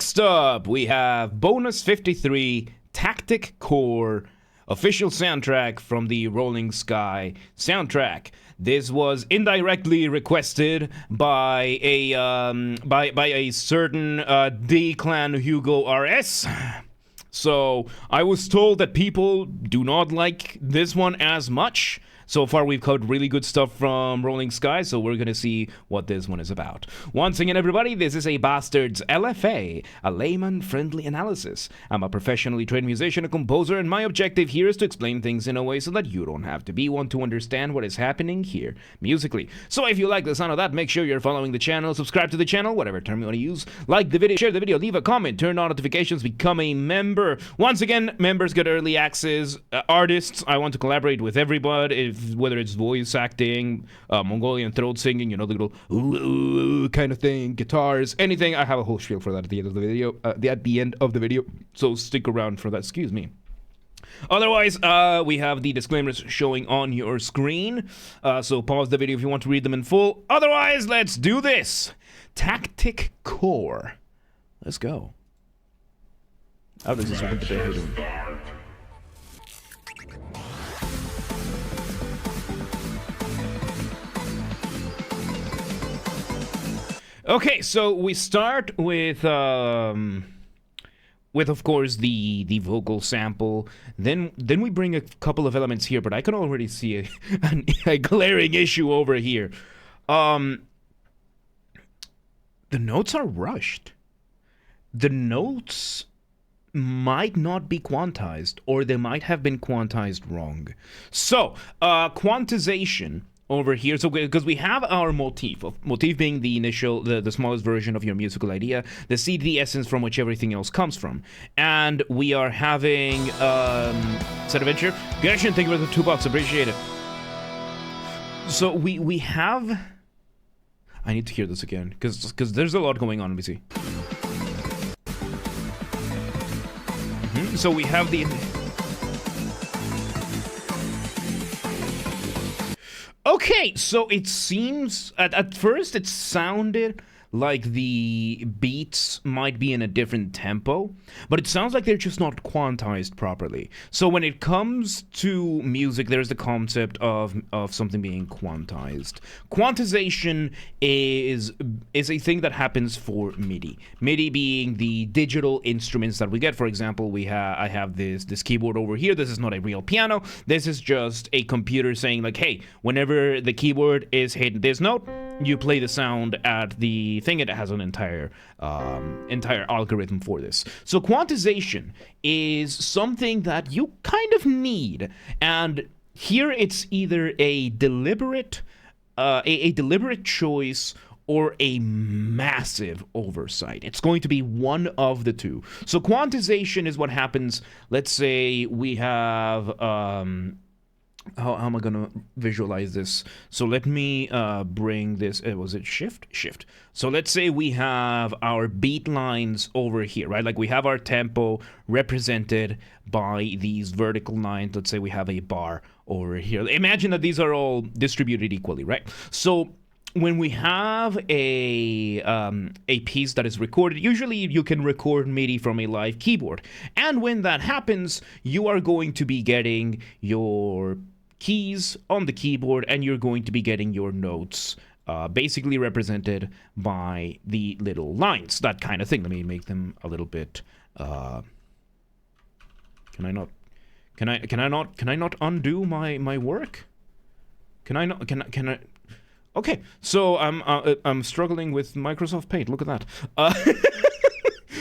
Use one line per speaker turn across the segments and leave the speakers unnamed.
Next up, we have Bonus 53 Tactic Core official soundtrack from the Rolling Sky soundtrack. This was indirectly requested by a certain D-Clan Hugo RS. So I was told that people do not like this one as much. So far, we've covered really good stuff from Rolling Sky, so we're gonna see what this one is about. Once again, everybody, this is a Basterd's LFA, a layman-friendly analysis. I'm a professionally trained musician and composer, and my objective here is to explain things in a way so that you don't have to be one to understand what is happening here musically. So if you like the sound of that, make sure you're following the channel, subscribe to the channel, whatever term you want to use, like the video, share the video, leave a comment, turn on notifications, become a member. Once again, members get early access. Artists, I want to collaborate with everybody, whether it's voice acting, Mongolian throat singing, you know, the little ooh kind of thing, guitars, anything. I have a whole spiel for that at the end of the video. So stick around for that. Excuse me. Otherwise, we have the disclaimers showing on your screen. So pause the video if you want to read them in full. Otherwise, let's do this. Tactic Core. Let's go. How does this work? Okay, so we start with of course the vocal sample. Then we bring a couple of elements here, but I can already see a glaring issue over here. The notes are rushed. The notes might not be quantized, or they might have been quantized wrong. So quantization over here, so because we have our motif being the initial, the smallest version of your musical idea, the seed, the essence from which everything else comes from, and we are having set adventure. Gershon, thank you for the $2, appreciate it. So we have. I need to hear this again because there's a lot going on. Let me see. So we have the. Okay, so it seems, at first it sounded like the beats might be in a different tempo, but it sounds like they're just not quantized properly. So when it comes to music, there's the concept of something being quantized. Quantization is a thing that happens for MIDI. MIDI being the digital instruments that we get. For example, I have this keyboard over here. This is not a real piano. This is just a computer saying like, hey, whenever the keyboard is hitting this note, you play the sound at the thing. It has an entire algorithm for this. So quantization is something that you kind of need, and here it's either a deliberate choice or a massive oversight. It's going to be one of the two. So quantization is what happens. Let's say we have. How am I gonna visualize this? So let me bring this. Was it shift? Shift. So let's say we have our beat lines over here, right? Like we have our tempo represented by these vertical lines. Let's say we have a bar over here. Imagine that these are all distributed equally, right? So when we have a piece that is recorded, usually you can record MIDI from a live keyboard. And when that happens, you are going to be getting your keys on the keyboard, and you're going to be getting your notes basically represented by the little lines, that kind of thing. Let me make them a little bit. Can I not undo my work? Can I? Okay, so I'm struggling with Microsoft Paint. Look at that.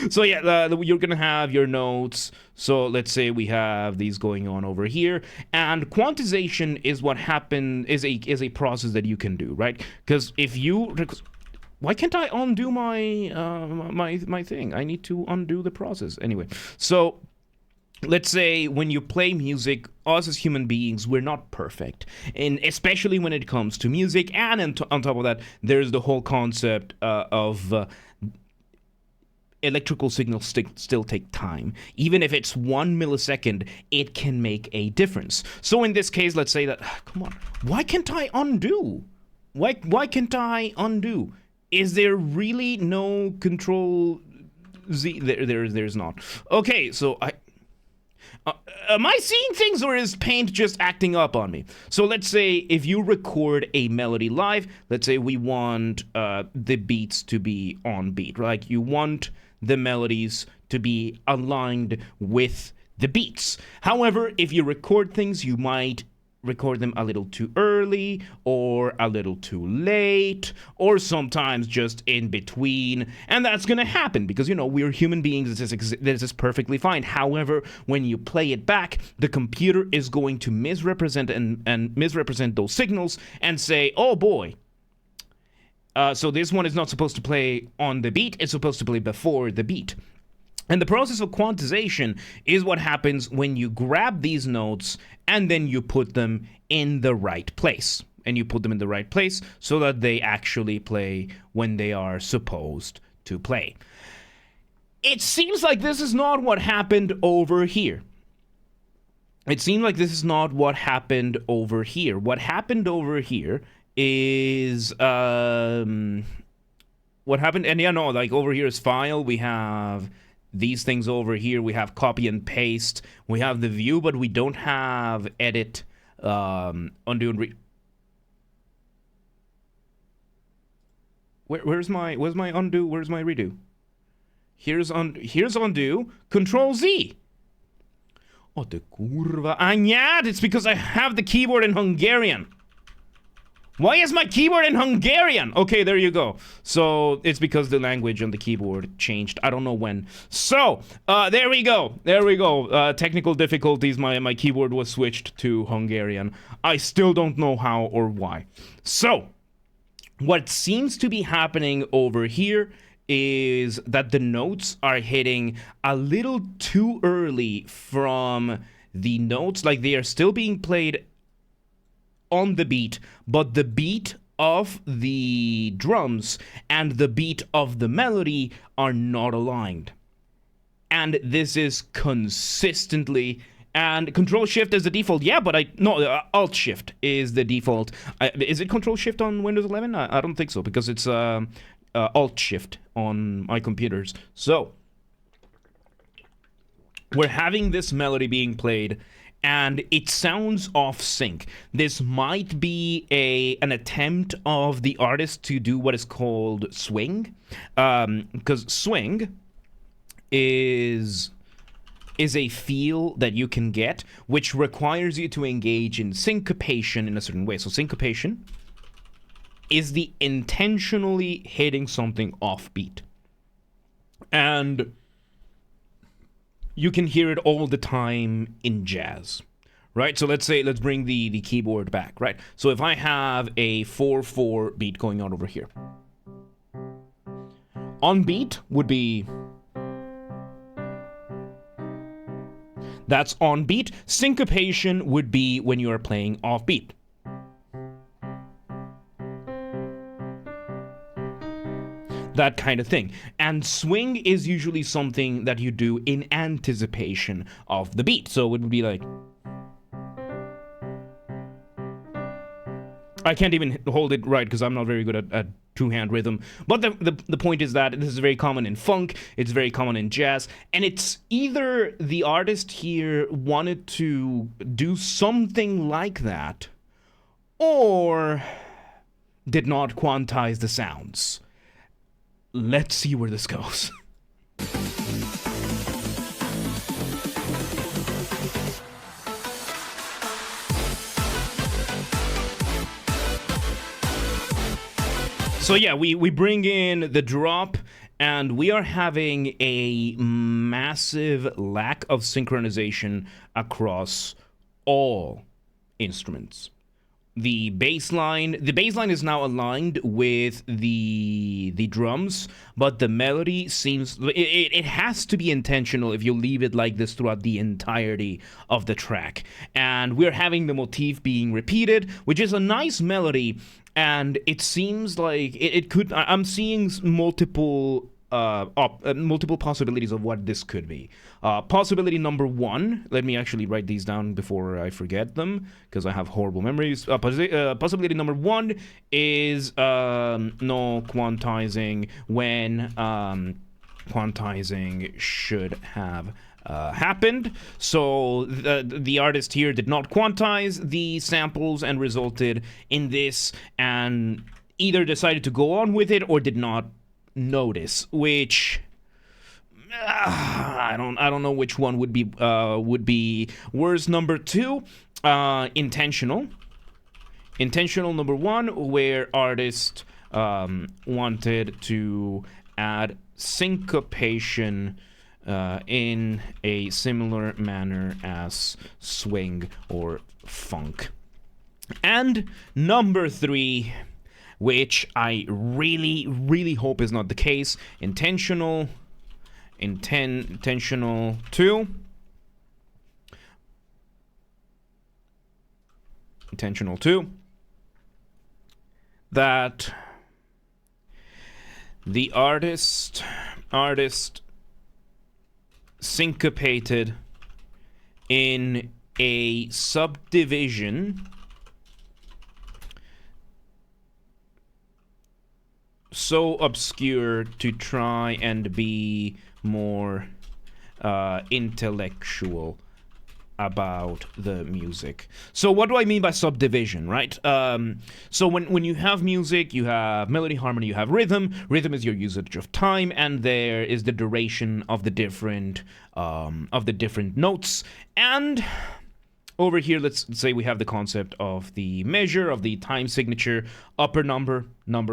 So yeah, you're gonna have your notes. So let's say we have these going on over here, and quantization is what is a process that you can do, right? Because if you, why can't I undo my thing? I need to undo the process anyway. So let's say when you play music, us as human beings, we're not perfect, and especially when it comes to music. And on top of that, there's the whole concept of electrical signals still take time. Even if it's 1 millisecond, it can make a difference. So in this case, let's say that, come on, why can't I undo? Why can't I undo? Is there really no control Z, there's not. Okay, so am I seeing things, or is Paint just acting up on me? So let's say if you record a melody live, let's say we want the beats to be on beat. Like you want the melodies to be aligned with the beats. However, if you record things, you might record them a little too early or a little too late or sometimes just in between, and that's gonna happen because, you know, we're human beings. This is perfectly fine. However, when you play it back, the computer is going to misrepresent and misrepresent those signals and say, oh boy, so this one is not supposed to play on the beat, it's supposed to play before the beat. And the process of quantization is what happens when you grab these notes and then you put them in the right place. And you put them in the right place so that they actually play when they are supposed to play. It seems like this is not what happened over here. It seemed like this is not what happened over here. What happened over here is what happened, and yeah, no, like over here is file. We have these things over here. We have copy and paste. We have the view, but we don't have edit, undo and where's my undo? Where's my redo? Here's undo. Control Z. Oh, the kurva. Anyad, it's because I have the keyboard in Hungarian. Why is my keyboard in Hungarian? Okay, there you go. So it's because the language on the keyboard changed. I don't know when. So there we go. There we go. Technical difficulties. My keyboard was switched to Hungarian. I still don't know how or why. So what seems to be happening over here is that the notes are hitting a little too early from the notes. Like they are still being played on the beat, but the beat of the drums and the beat of the melody are not aligned. And this is consistently, and Control Shift is the default. Yeah, but Alt Shift is the default. Is it Control Shift on Windows 11? I don't think so, because it's Alt Shift on my computers. So we're having this melody being played and it sounds off sync. This might be an attempt of the artist to do what is called swing, because swing is a feel that you can get which requires you to engage in syncopation in a certain way. So syncopation is the intentionally hitting something offbeat, and you can hear it all the time in jazz, right? So let's bring the keyboard back, right? So if I have a 4/4 beat going on over here, on beat would be, that's on beat. Syncopation would be when you are playing off beat. That kind of thing. And swing is usually something that you do in anticipation of the beat. So it would be like, I can't even hold it right because I'm not very good at two-hand rhythm. But the point is that this is very common in funk, it's very common in jazz, and it's either the artist here wanted to do something like that or did not quantize the sounds. Let's see where this goes. So yeah, we bring in the drop, and we are having a massive lack of synchronization across all instruments. The bass line is now aligned with the drums, but the melody seems, it has to be intentional if you leave it like this throughout the entirety of the track. And we're having the motif being repeated, which is a nice melody, and it seems like it could, I'm seeing multiple possibilities of what this could be. Possibility number one, let me actually write these down before I forget them, because I have horrible memories. Possibility number one is no quantizing when quantizing should have happened. So the artist here did not quantize the samples and resulted in this, and either decided to go on with it or did not notice, which I don't know which one would be worse. Number 2, intentional number 1, where artist wanted to add syncopation in a similar manner as swing or funk. And number 3, which I really hope is not the case, intentional 2. Intentional 2. That the artist syncopated in a subdivision so obscure to try and be more intellectual about the music. So what do I mean by subdivision, right? So when you have music, you have melody, harmony, you have rhythm. Rhythm is your usage of time, and there is the duration of the different notes. And over here, let's say we have the concept of the measure of the time signature, upper number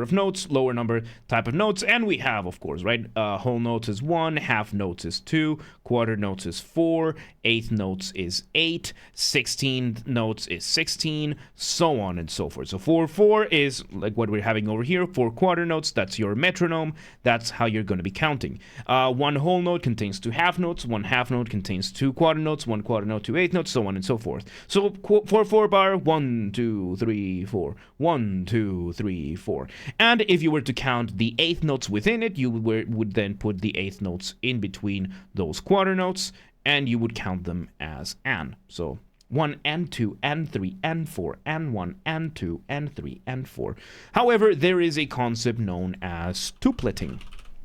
of notes, lower number, type of notes, and we have, of course, right, whole notes is 1, half notes is 2, quarter notes is 4, eighth notes is 8, 16th notes is 16, so on and so forth. So 4/4 is like what we're having over here. 4 quarter notes, that's your metronome. That's how you're going to be counting. One whole note contains 2 half notes. One half note contains 2 quarter notes. One quarter note, 2 eighth notes, so on and so forth. So 4/4 bar, 1 2 3 4, 1 2 3 4. And if you were to count the eighth notes within it, you would then put the eighth notes in between those quarter notes, and you would count them as an. So 1 and 2 and 3 and 4 and 1 and 2 and 3 and 4. However, there is a concept known as tupleting,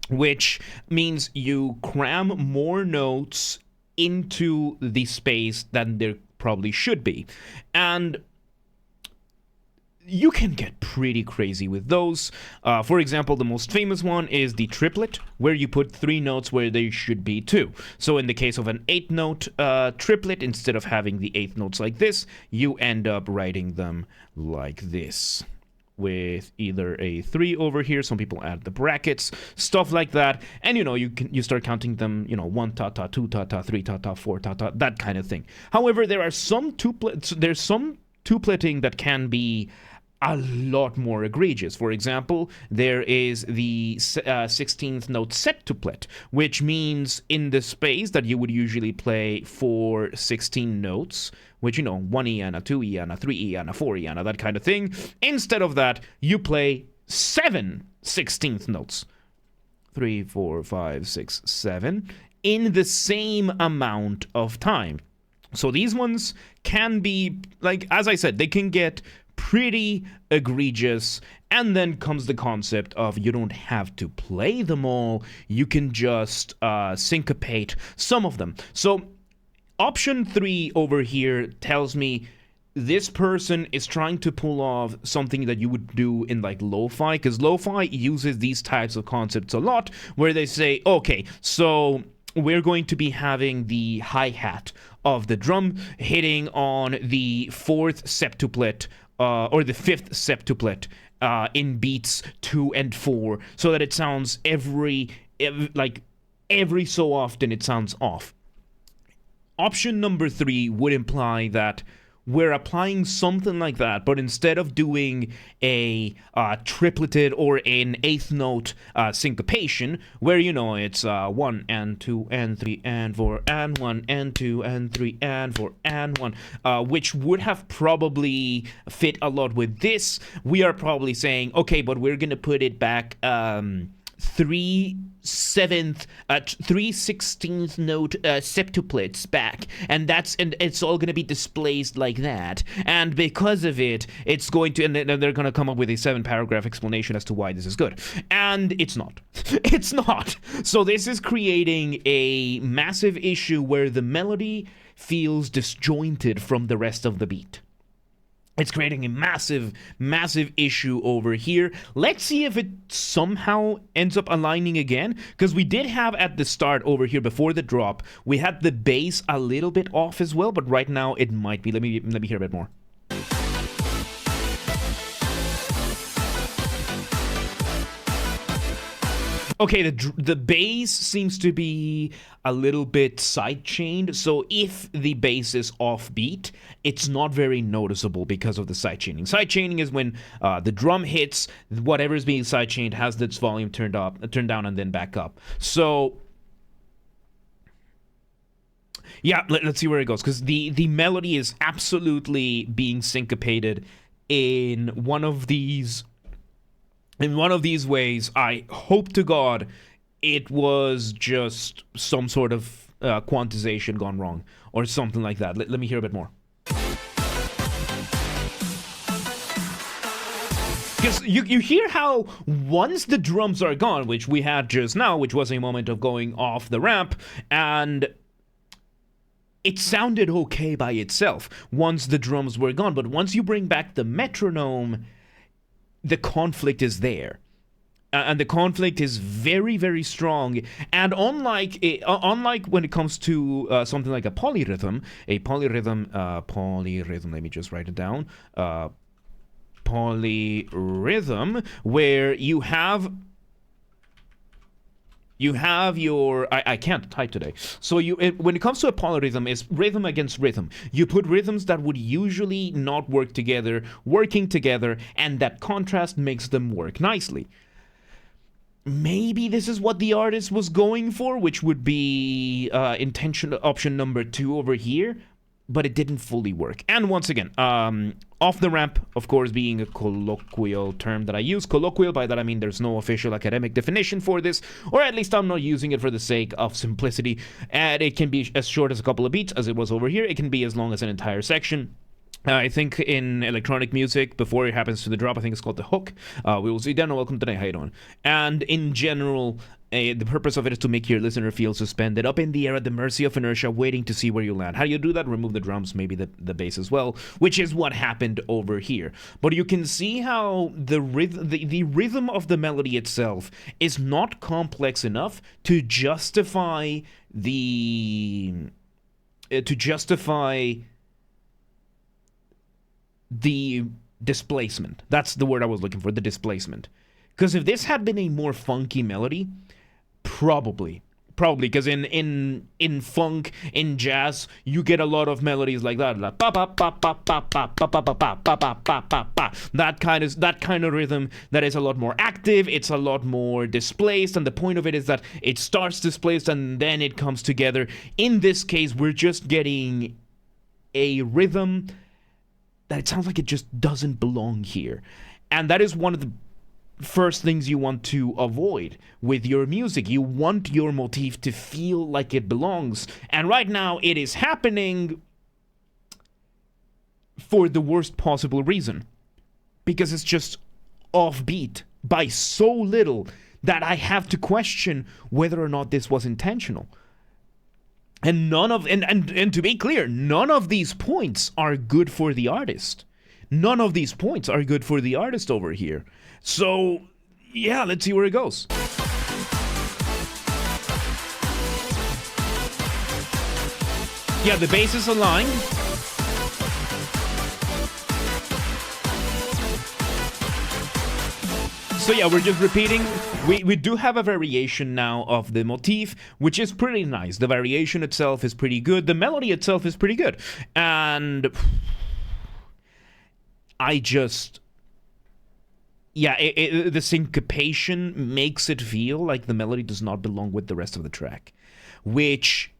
which means you cram more notes into the space than there probably should be. And you can get pretty crazy with those. For example, the most famous one is the triplet, where you put 3 notes where there should be 2. So in the case of an 8-note triplet, instead of having the 8th notes like this, you end up writing them like this, with either a 3 over here. Some people add the brackets, stuff like that, and you start counting them, 1 ta ta, 2 ta ta, 3 ta ta, 4 ta ta, that kind of thing. However, there's some tupleting that can be a lot more egregious. For example, there is the 16th note septuplet, which means in the space that you would usually play for 16 notes, which, 1 E and a 2 E and a 3 E and a 4 E and a that kind of thing, instead of that, you play 7 16th notes. 3, 4, 5, 6, 7, in the same amount of time. So these ones can be, like, as I said, they can get pretty egregious, and then comes the concept of you don't have to play them all, you can just syncopate some of them. So option 3 over here tells me this person is trying to pull off something that you would do in like lo-fi, because lo-fi uses these types of concepts a lot, where they say, okay, so we're going to be having the hi-hat of the drum hitting on the 4th septuplet or the 5th septuplet in beats 2 and 4, so that it sounds every so often it sounds off. Option number 3 would imply that we're applying something like that, but instead of doing a tripleted or an 8th note syncopation, where it's 1 and 2 and 3 and 4 and 1 and 2 and 3 and 4 and 1, which would have probably fit a lot with this, we are probably saying, okay, but we're gonna put it back
3/16th note septuplets back, and it's all going to be displaced like that. And because of it, it's going to, and they're going to come up with a 7-paragraph explanation as to why this is good. And it's not. It's not. So this is creating a massive issue where the melody feels disjointed from the rest of the beat. It's creating a massive, massive issue over here. Let's see if it somehow ends up aligning again, because we did have at the start over here before the drop, we had the bass a little bit off as well, but right now it might be. Let me hear a bit more. Okay, the bass seems to be a little bit side-chained, so if the bass is offbeat, it's not very noticeable because of the side-chaining. Side-chaining is when the drum hits, whatever is being side-chained has its volume turned down, and then back up. So, yeah, let's see where it goes, because the melody is absolutely being syncopated in one of these ways. I hope to God it was just some sort of quantization gone wrong or something like that. Let me hear a bit more. Because you hear how once the drums are gone, which we had just now, which was a moment of going off the ramp, and it sounded okay by itself once the drums were gone. But once you bring back the metronome, the conflict is there. And the conflict is very, very strong. And unlike when it comes to something like a polyrhythm, let me just write it down. Polyrhythm, where you have your, I can't type today. So when it comes to a polyrhythm, it's rhythm against rhythm. You put rhythms that would usually not work together, working together, and that contrast makes them work nicely. Maybe this is what the artist was going for, which would be intention option number 2 over here, but it didn't fully work. And once again, off the ramp, of course, being a colloquial term that I use. Colloquial, by that I mean there's no official academic definition for this, or at least I'm not using it for the sake of simplicity. And it can be as short as a couple of beats, as it was over here. It can be as long as an entire section. I think in electronic music, before it happens to the drop, I think it's called the hook. We will see. Dan, welcome today. How you doing? And in general, the purpose of it is to make your listener feel suspended up in the air at the mercy of inertia, waiting to see where you land. How do you do that? Remove the drums, maybe the bass as well, which is what happened over here. But you can see how the rhythm of the melody itself is not complex enough to justify the displacement. That's the word I was looking for, the displacement. Because if this had been a more funky melody, probably, because in funk, in jazz, you get a lot of melodies like that, like that kind of rhythm that is a lot more active, it's a lot more displaced, and the point of it is that it starts displaced and then it comes together. In this case, we're just getting a rhythm that it sounds like it just doesn't belong here. And that is one of the first things you want to avoid with your music. You want your motif to feel like it belongs. And right now it is happening for the worst possible reason. Because it's just offbeat by so little that I have to question whether or not this was intentional. And and to be clear, none of these points are good for the artist. None of these points are good for the artist over here. So, yeah, let's see where it goes. Yeah, the bass is aligned. So yeah, we're just repeating. We do have a variation now of the motif, which is pretty nice. The variation itself is pretty good. The melody itself is pretty good. And I just... yeah, the syncopation makes it feel like the melody does not belong with the rest of the track. Which,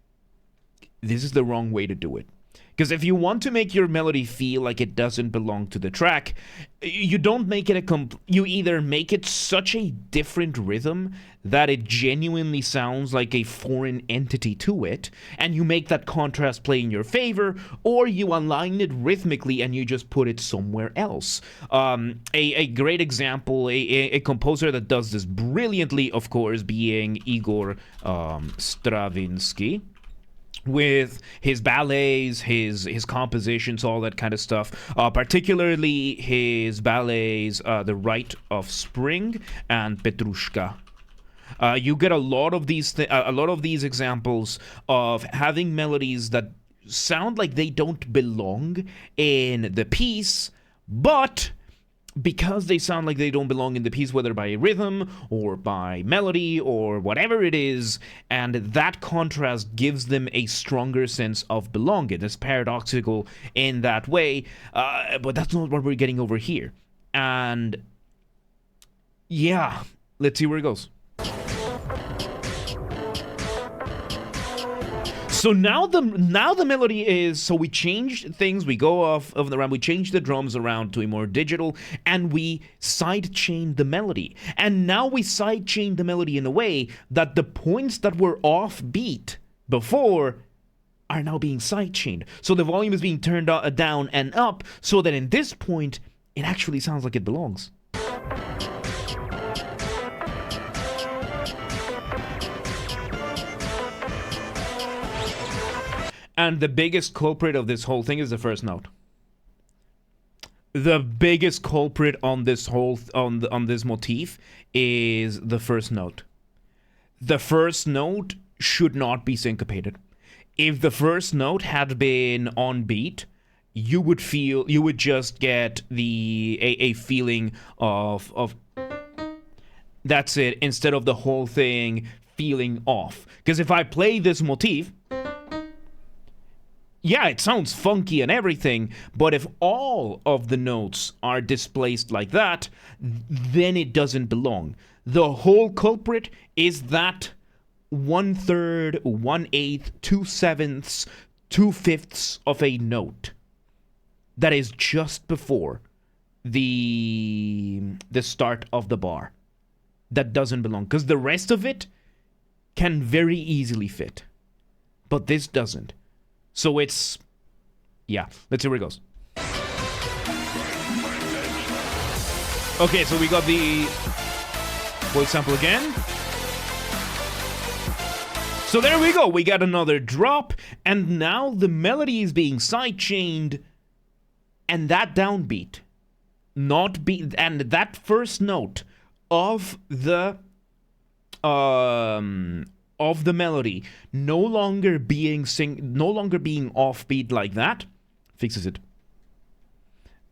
this is the wrong way to do it. Because if you want to make your melody feel like it doesn't belong to the track, you don't make it you either make it such a different rhythm that it genuinely sounds like a foreign entity to it, and you make that contrast play in your favor, or you align it rhythmically and you just put it somewhere else. A great example, a composer that does this brilliantly, of course, being Igor Stravinsky, with his ballets, his compositions, all that kind of stuff. Particularly his ballets, The Rite of Spring and Petrushka. You get a lot of these examples of having melodies that sound like they don't belong in the piece, but because they sound like they don't belong in the piece, whether by rhythm or by melody or whatever it is, and that contrast gives them a stronger sense of belonging. It's paradoxical in that way, but that's not what we're getting over here. And yeah, let's see where it goes. So now the melody is, so we change things, we go off of the RAM, we change the drums around to a more digital, and we sidechain the melody. And now we sidechain the melody in a way that the points that were offbeat before are now being sidechained. So the volume is being turned down and up, so that in this point, it actually sounds like it belongs. And the biggest culprit of this whole thing is the first note. The biggest culprit on this whole on this motif is the first note. The first note should not be syncopated. If the first note had been on beat, you would just get a feeling of that's it, instead of the whole thing feeling off. Because if I play this motif, yeah, it sounds funky and everything, but if all of the notes are displaced like that, then it doesn't belong. The whole culprit is that 1/3, 1/8, 2/7, 2/5 of a note that is just before the start of the bar. That doesn't belong, because the rest of it can very easily fit, but this doesn't. So it's, yeah, let's see where it goes. Okay, so we got the voice sample again. So there we go, we got another drop, and now the melody is being sidechained, and that downbeat, and that first note of the melody no longer being offbeat like that fixes it.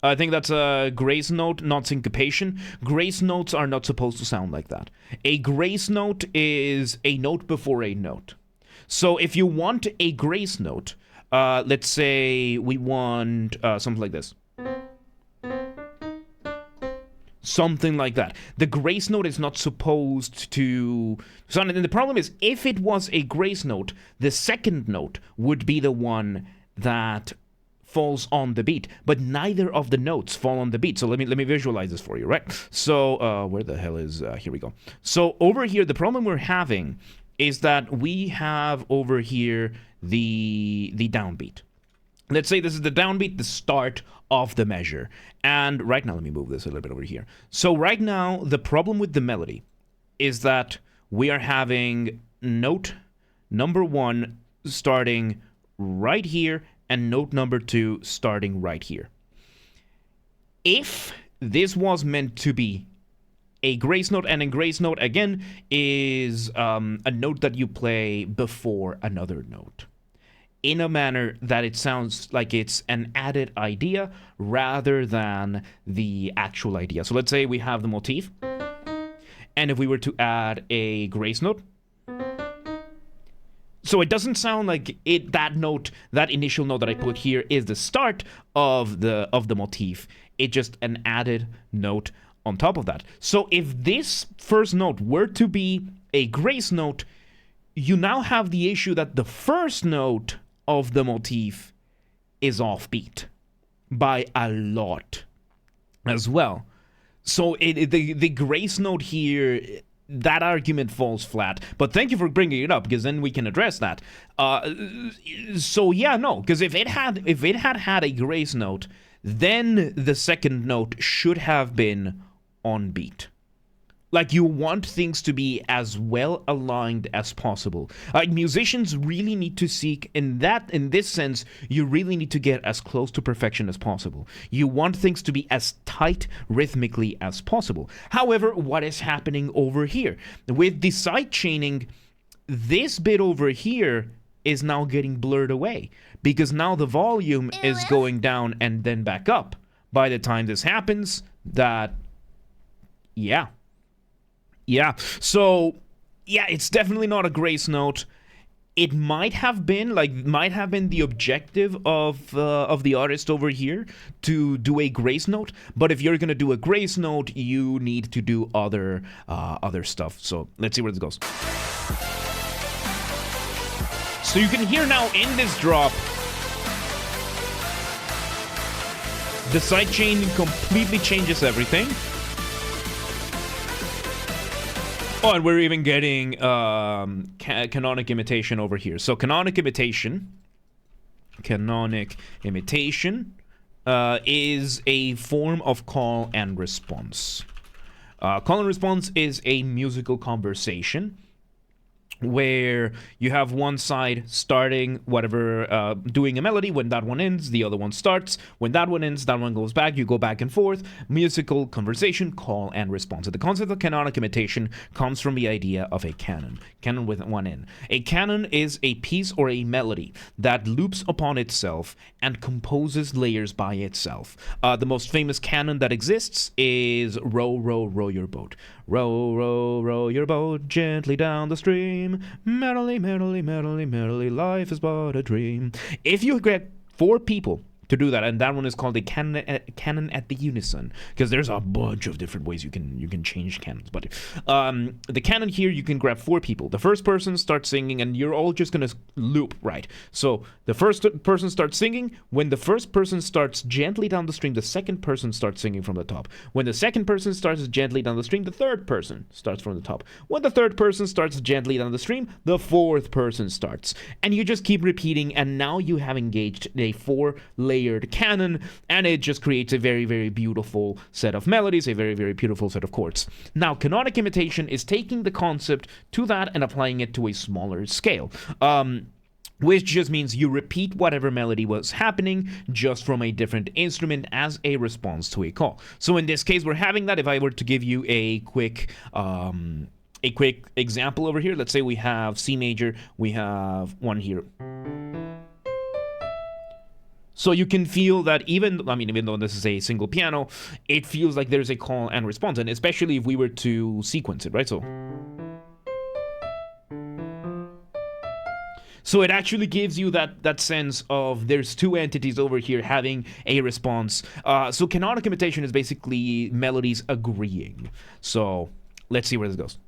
I think that's a grace note, not syncopation. Grace notes are not supposed to sound like that. A grace note is a note before a note. So if you want a grace note, let's say we want something like this. Something like that. The grace note is not supposed to sound, and the problem is, if it was a grace note, the second note would be the one that falls on the beat, but neither of the notes fall on the beat. So let me visualize this for you, right? So where the hell is here we go. So over here, the problem we're having is that we have over here the downbeat. Let's say this is the downbeat, the start of the measure. And right now, let me move this a little bit over here. So right now, the problem with the melody is that we are having note number 1 starting right here and note number 2 starting right here. If this was meant to be a grace note, and a grace note, again, is a note that you play before another note, in a manner that it sounds like it's an added idea rather than the actual idea. So let's say we have the motif, and if we were to add a grace note, so it doesn't sound like that initial note that I put here is the start of the motif. It's just an added note on top of that. So if this first note were to be a grace note, you now have the issue that the first note of the motif is offbeat by a lot as well. So the grace note here, that argument falls flat. But thank you for bringing it up, because then we can address that. So yeah, no, because if it had had a grace note, then the second note should have been on beat. Like, you want things to be as well aligned as possible. Like, musicians really need to seek, in this sense, you really need to get as close to perfection as possible. You want things to be as tight rhythmically as possible. However, what is happening over here? With the side chaining, this bit over here is now getting blurred away, because now the volume is going down and then back up. By the time this happens, so yeah, it's definitely not a grace note. It might have been the objective of the artist over here to do a grace note, but if you're gonna do a grace note, you need to do other stuff. So let's see where this goes. So you can hear now in this drop, the sidechain completely changes everything. Oh, and we're even getting canonic imitation over here. So canonic imitation is a form of call and response. Call and response is a musical conversation where you have one side starting whatever, doing a melody. When that one ends, the other one starts. When that one ends, that one goes back. You go back and forth. Musical conversation, call and response. So the concept of canonic imitation comes from the idea of a canon with one N. A canon is a piece or a melody that loops upon itself and composes layers by itself. The most famous canon that exists is Row, Row, Row Your Boat. Row, row, row your boat gently down the stream. Merrily, merrily, merrily, merrily, life is but a dream. If you get 4 people to do that, and that one is called a canon at the unison, because there's a bunch of different ways you can change canons. But the canon here, you can grab 4 people. The first person starts singing, and you're all just gonna loop, right? So the first person starts singing. When the first person starts gently down the stream, the second person starts singing from the top. When the second person starts gently down the stream, the third person starts from the top. When the third person starts gently down the stream, the fourth person starts. And you just keep repeating, and now you have engaged a 4-layered canon, and it just creates a very, very beautiful set of melodies, a very, very beautiful set of chords. Now, canonic imitation is taking the concept to that and applying it to a smaller scale. Which just means you repeat whatever melody was happening, just from a different instrument as a response to a call. So in this case, we're having that. If I were to give you a quick example over here, let's say we have C major, we have one here. So you can feel that even though this is a single piano, it feels like there's a call and response, and especially if we were to sequence it, right? So it actually gives you that sense of there's 2 entities over here having a response. So canonic imitation is basically melodies agreeing. So let's see where this goes.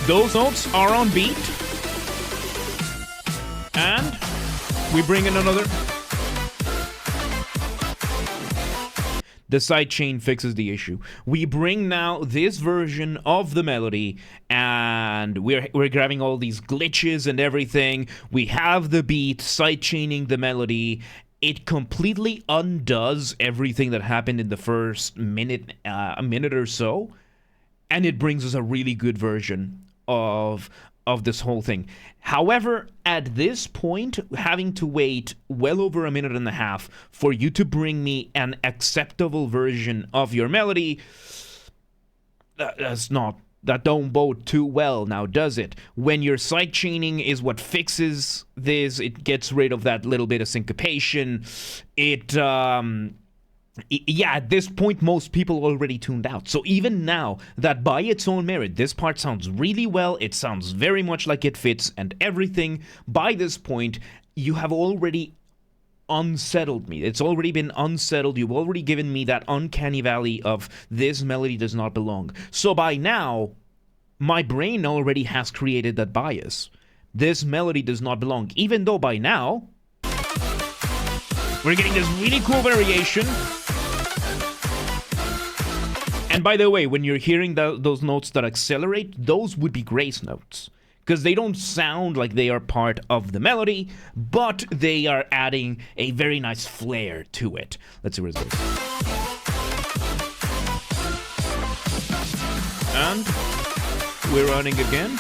Those notes are on beat. And we bring in another. The sidechain fixes the issue. We bring now this version of the melody, and we're grabbing all these glitches and everything. We have the beat, sidechaining the melody. It completely undoes everything that happened in the first minute, a minute or so, and it brings us a really good version of this whole thing. However, at this point, having to wait well over a minute and a half for you to bring me an acceptable version of your melody, that don't bode too well now, does it? When your sidechaining is what fixes this, it gets rid of that little bit of syncopation. At this point, most people already tuned out. So even now, that by its own merit, this part sounds really well, it sounds very much like it fits and everything, by this point, you have already unsettled me. It's already been unsettled. You've already given me that uncanny valley of this melody does not belong. So by now, my brain already has created that bias. this melody does not belong. Even though by now, we're getting this really cool variation. And by the way, when you're hearing those notes that accelerate, those would be grace notes. Because they don't sound like they are part of the melody, but they are adding a very nice flair to it. Let's see where it goes. And we're running again.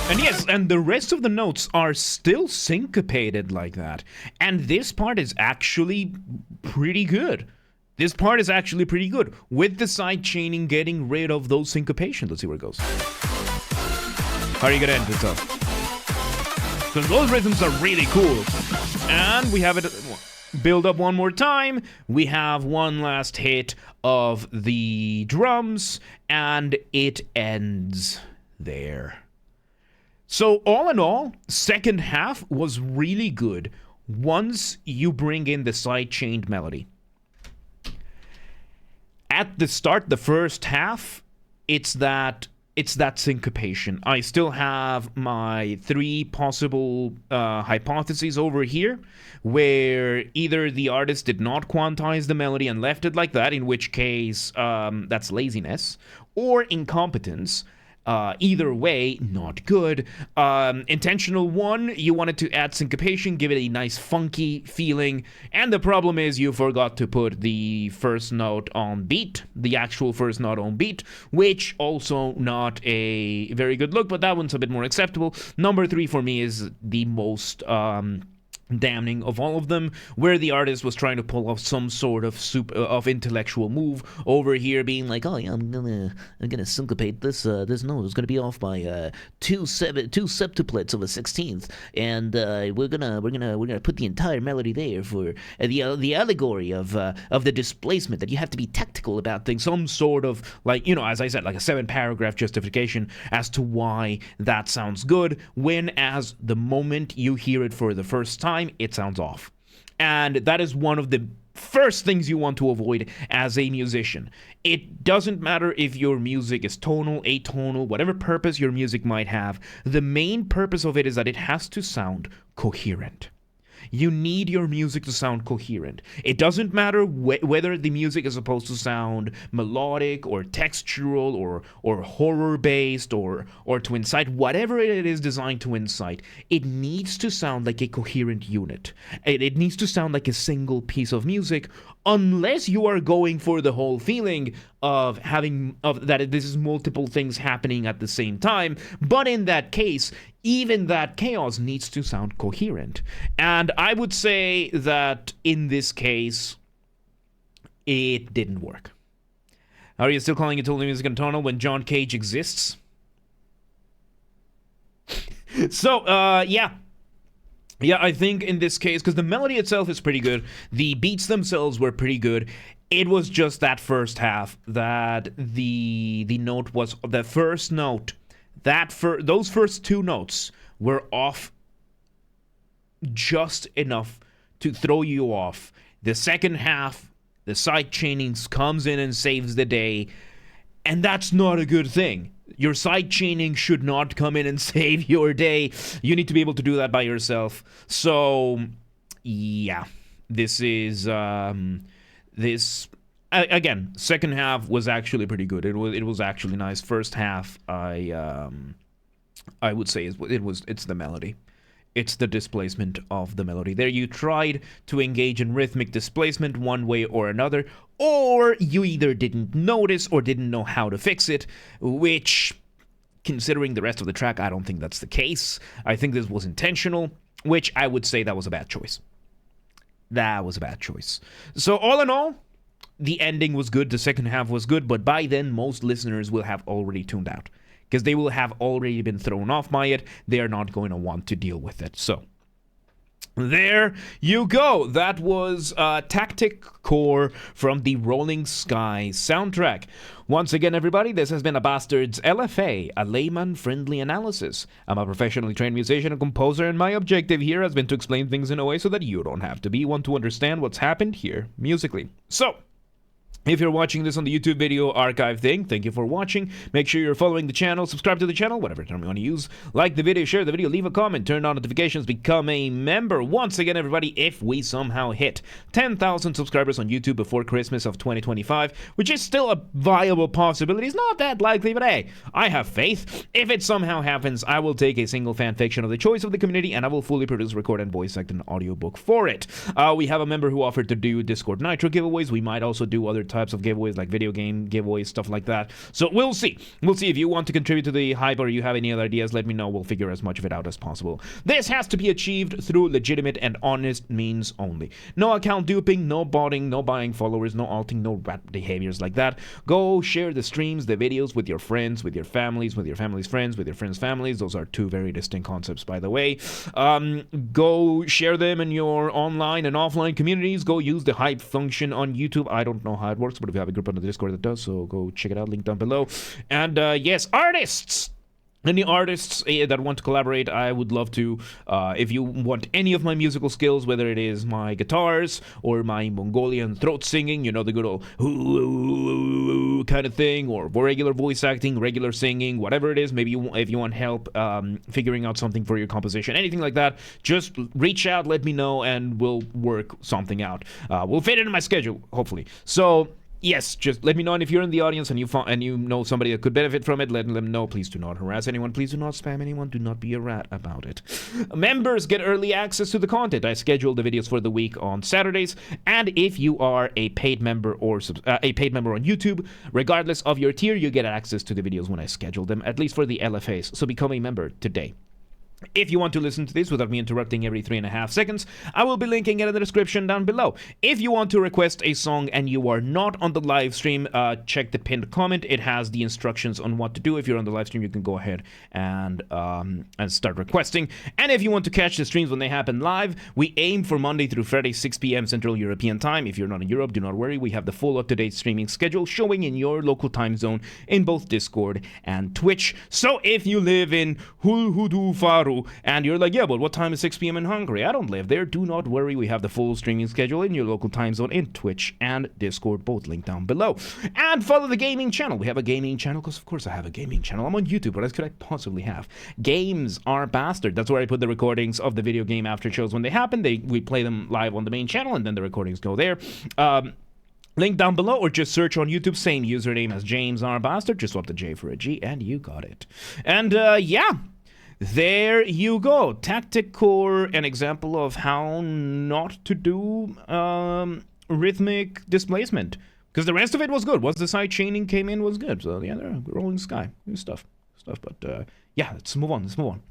And yes, and the rest of the notes are still syncopated like that. And this part is actually pretty good. This part is actually pretty good. With the side chaining getting rid of those syncopations. Let's see where it goes. How are you gonna end this up? Because those rhythms are really cool. And we have it build up one more time. We have one last hit of the drums. And it ends there. So all in all, second half was really good once you bring in the side-chained melody. At the start, the first half, it's that syncopation. I still have my 3 possible hypotheses over here, where either the artist did not quantize the melody and left it like that, in which case that's laziness, or incompetence. Either way, not good. Intentional one, you wanted to add syncopation, give it a nice funky feeling, and the problem is you forgot to put the first note on beat, the actual first note on beat, which also not a very good look, but that one's a bit more acceptable. Number 3 for me is the most damning of all of them, where the artist was trying to pull off some sort of intellectual move over here, being like, oh yeah, I'm gonna syncopate this this note. It's gonna be off by two septuplets of a 16th, and we're gonna put the entire melody there for the allegory of the displacement, that you have to be tactical about things, some sort of, like, you know, as I said, like a 7-paragraph justification as to why that sounds good, when as the moment you hear it for the first time, it sounds off. And that is one of the first things you want to avoid as a musician. It doesn't matter if your music is tonal, atonal, whatever purpose your music might have. The main purpose of it is that it has to sound coherent. You need your music to sound coherent. It doesn't matter whether the music is supposed to sound melodic or textural or horror-based or to incite whatever it is designed to incite. It needs to sound like a coherent unit. It needs to sound like a single piece of music, unless you are going for the whole feeling of that this is multiple things happening at the same time. But in that case, even that chaos needs to sound coherent. And I would say that in this case, it didn't work. Are you still calling it totally music and tonal when John Cage exists? So, yeah. Yeah, I think in this case, because the melody itself is pretty good, the beats themselves were pretty good. It was just that first half that the note was the first note. Those first 2 notes were off just enough to throw you off. The second half, the side chainings comes in and saves the day, and that's not a good thing. Your side chaining should not come in and save your day. You need to be able to do that by yourself. So, yeah, this is again, second half was actually pretty good. It was actually nice. First half, I would say it's the melody. It's the displacement of the melody. There you tried to engage in rhythmic displacement one way or another, or you either didn't notice or didn't know how to fix it, which, considering the rest of the track, I don't think that's the case. I think this was intentional, which I would say that was a bad choice. That was a bad choice. So all in all, the ending was good, the second half was good, but by then most listeners will have already tuned out, because they will have already been thrown off by it. They are not going to want to deal with it. So there you go. That was Tactic Core from the Rolling Sky soundtrack. Once again, everybody, this has been a Basterd's LFA, a layman-friendly analysis. I'm a professionally trained musician and composer, and my objective here has been to explain things in a way so that you don't have to be one to understand what's happened here musically. So,
If you're watching this on the YouTube video archive thing, thank you for watching. Make sure you're following the channel, subscribe to the channel, whatever term you want to use. Like the video, share the video, leave a comment, turn on notifications, become a member. Once again, everybody, if we somehow hit 10,000 subscribers on YouTube before Christmas of 2025, which is still a viable possibility, it's not that likely, but hey, I have faith. If it somehow happens, I will take a single fan fiction of the choice of the community, and I will fully produce, record, and voice act an audiobook for it. We have a member who offered to do Discord Nitro giveaways. We might also do other types of giveaways like video game giveaways, stuff like that. So we'll see. We'll see. If you want to contribute to the hype or you have any other ideas, let me know. We'll figure as much of it out as possible. This has to be achieved through legitimate and honest means only. No account duping, no botting, no buying followers, no alting, no rat behaviors like that. Go share the streams, the videos with your friends, with your families, with your family's friends, with your friends' families. Those are two very distinct concepts, by the way. Go share them in your online and offline communities. Go use the hype function on YouTube. I don't know how it works, but if you have a group on the Discord that does, so go check it out, link down below. And yes, artists! Any artists that want to collaborate, I would love to. If you want any of my musical skills, whether it is my guitars or my Mongolian throat singing, you know, the good old kind of thing, or regular voice acting, regular singing, whatever it is, maybe if you want help figuring out something for your composition, anything like that, just reach out, let me know, and we'll work something out. We'll fit it in my schedule, hopefully. So yes, just let me know, and if you're in the audience and you know somebody that could benefit from it, let them know. Please do not harass anyone. Please do not spam anyone. Do not be a rat about it. Members get early access to the content. I schedule the videos for the week on Saturdays, and if you are a paid member or a paid member on YouTube, regardless of your tier, you get access to the videos when I schedule them, at least for the LFAs. So become a member today. If you want to listen to this without me interrupting every 3.5 seconds, I will be linking it in the description down below. If you want to request a song and you are not on the live stream, check the pinned comment. It has the instructions on what to do. If you're on the live stream, you can go ahead and start requesting. And if you want to catch the streams when they happen live, we aim for Monday through Friday, 6 p.m. Central European Time. If you're not in Europe, do not worry. We have the full up-to-date streaming schedule showing in your local time zone in both Discord and Twitch. So if you live in Hulhudu-Faru, and you're like, yeah, but what time is 6 p.m. in Hungary? I don't live there. Do not worry. We have the full streaming schedule in your local time zone in Twitch and Discord, both linked down below. And follow the gaming channel. We have a gaming channel because, of course, I have a gaming channel. I'm on YouTube. What else could I possibly have? Games are Basterd. That's where I put the recordings of the video game after shows when they happen. We play them live on the main channel, and then the recordings go there. Link down below, or just search on YouTube, same username as James R. Basterd. Just swap the J for a G, and you got it. And yeah. There you go. Tactic Core, an example of how not to do rhythmic displacement. Because the rest of it was good. Once the side chaining came in, was good. So yeah, rolling sky. New stuff. But yeah, let's move on.